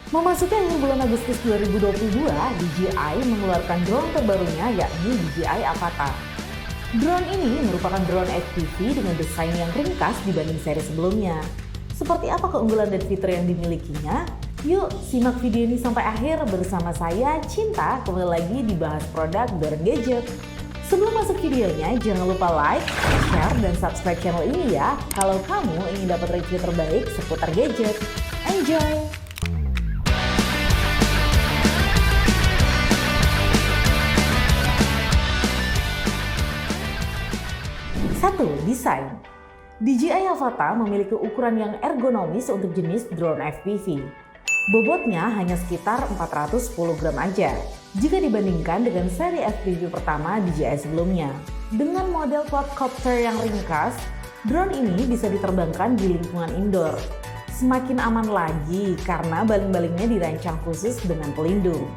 Memasuki akhir bulan Agustus 2022, DJI mengeluarkan drone terbarunya yakni DJI Avata. Drone ini merupakan drone FPV dengan desain yang ringkas dibanding seri sebelumnya. Seperti apa keunggulan dan fitur yang dimilikinya? Yuk simak video ini sampai akhir bersama saya, Cinta, kembali lagi dibahas produk Dorn Gadget. Sebelum masuk videonya, jangan lupa like, share, dan subscribe channel ini ya kalau kamu ingin dapat review terbaik seputar gadget. Enjoy! 1. Desain. DJI Avata memiliki ukuran yang ergonomis untuk jenis drone FPV. Bobotnya hanya sekitar 410 gram aja jika dibandingkan dengan seri FPV pertama DJI sebelumnya. Dengan model quadcopter yang ringkas, drone ini bisa diterbangkan di lingkungan indoor. Semakin aman lagi karena baling-balingnya dirancang khusus dengan pelindung.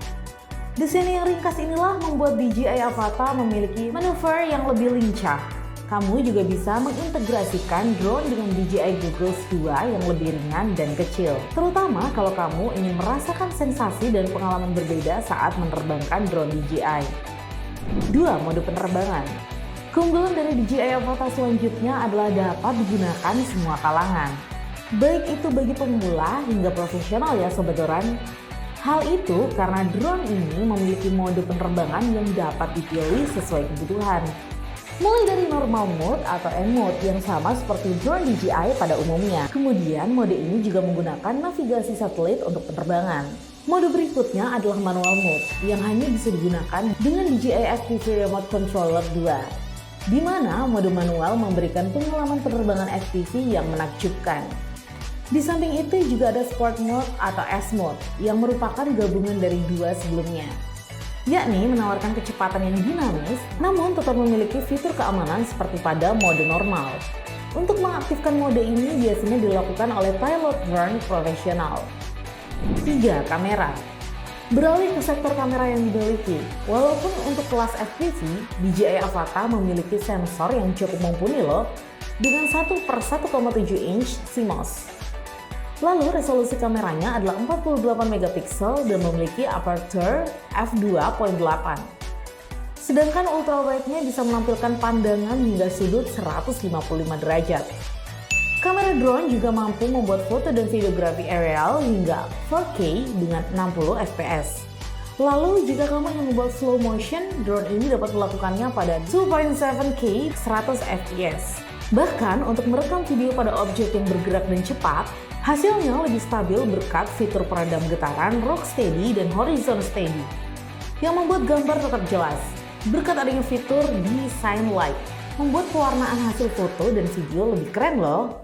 Desain yang ringkas inilah membuat DJI Avata memiliki manuver yang lebih lincah. Kamu juga bisa mengintegrasikan drone dengan DJI Goggles 2 yang lebih ringan dan kecil. Terutama kalau kamu ingin merasakan sensasi dan pengalaman berbeda saat menerbangkan drone DJI. 2. Mode penerbangan. Keunggulan dari DJI Avata selanjutnya adalah dapat digunakan semua kalangan. Baik itu bagi pemula hingga profesional ya Sobat Doran. Hal itu karena drone ini memiliki mode penerbangan yang dapat dipilih sesuai kebutuhan. Mulai dari normal mode atau M mode yang sama seperti drone DJI pada umumnya. Kemudian mode ini juga menggunakan navigasi satelit untuk penerbangan. Mode berikutnya adalah manual mode yang hanya bisa digunakan dengan DJI FPV Remote Controller 2. Di mana mode manual memberikan pengalaman penerbangan FPV yang menakjubkan. Di samping itu juga ada Sport Mode atau S Mode yang merupakan gabungan dari dua sebelumnya. Yakni menawarkan kecepatan yang dinamis, namun tetap memiliki fitur keamanan seperti pada mode normal. Untuk mengaktifkan mode ini biasanya dilakukan oleh pilot drone profesional. 3. Kamera. Beralih ke sektor kamera yang dimiliki. Walaupun untuk kelas FPV, DJI Avata memiliki sensor yang cukup mumpuni loh, dengan 1/1,7 inch CMOS. Lalu resolusi kameranya adalah 48 megapiksel dan memiliki aperture f2.8. Sedangkan ultrawide-nya bisa menampilkan pandangan hingga sudut 155 derajat. Kamera drone juga mampu membuat foto dan videografi aerial hingga 4K dengan 60 fps. Lalu jika kamu ingin membuat slow motion, drone ini dapat melakukannya pada 2.7K 100 fps. Bahkan untuk merekam video pada objek yang bergerak dan cepat, hasilnya lebih stabil berkat fitur peredam getaran Rocksteady dan Horizon Steady yang membuat gambar tetap jelas. Berkat adanya fitur Design Light, membuat pewarnaan hasil foto dan video lebih keren loh.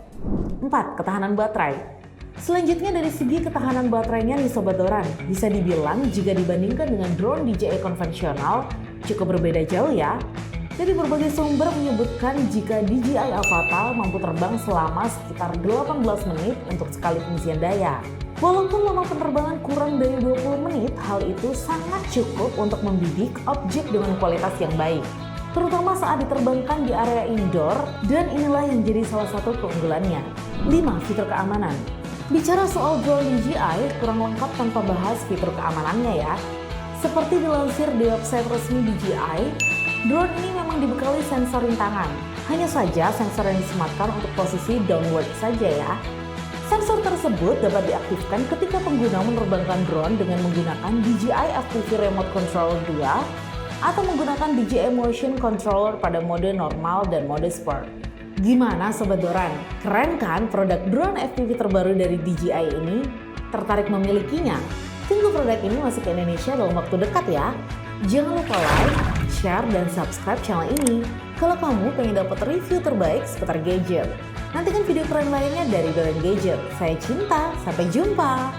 4. Ketahanan baterai. Selanjutnya dari segi ketahanan baterainya nih Sobat Doran, bisa dibilang jika dibandingkan dengan drone DJI konvensional cukup berbeda jauh ya. Dari berbagai sumber menyebutkan jika DJI Avata mampu terbang selama sekitar 18 menit untuk sekali pengisian daya. Walaupun lama penerbangan kurang dari 20 menit, hal itu sangat cukup untuk membidik objek dengan kualitas yang baik. Terutama saat diterbangkan di area indoor, dan inilah yang jadi salah satu keunggulannya. 5. Fitur keamanan. Bicara soal drone DJI, kurang lengkap tanpa bahas fitur keamanannya ya. Seperti dilansir di website resmi DJI, drone ini memang dibekali sensor rintangan. Hanya saja sensor yang disematkan untuk posisi downward saja ya. Sensor tersebut dapat diaktifkan ketika pengguna menerbangkan drone dengan menggunakan DJI FPV Remote Controller 2 atau menggunakan DJI Motion Controller pada mode normal dan mode sport. Gimana Sobat Doran? Keren kan produk drone FPV terbaru dari DJI ini? Tertarik memilikinya? Tunggu produk ini masuk ke Indonesia dalam waktu dekat ya. Jangan lupa like, share, dan subscribe channel ini kalau kamu pengen dapat review terbaik seputar gadget. Nantikan video keren lainnya dari Dorn Gadget. Saya Cinta, sampai jumpa!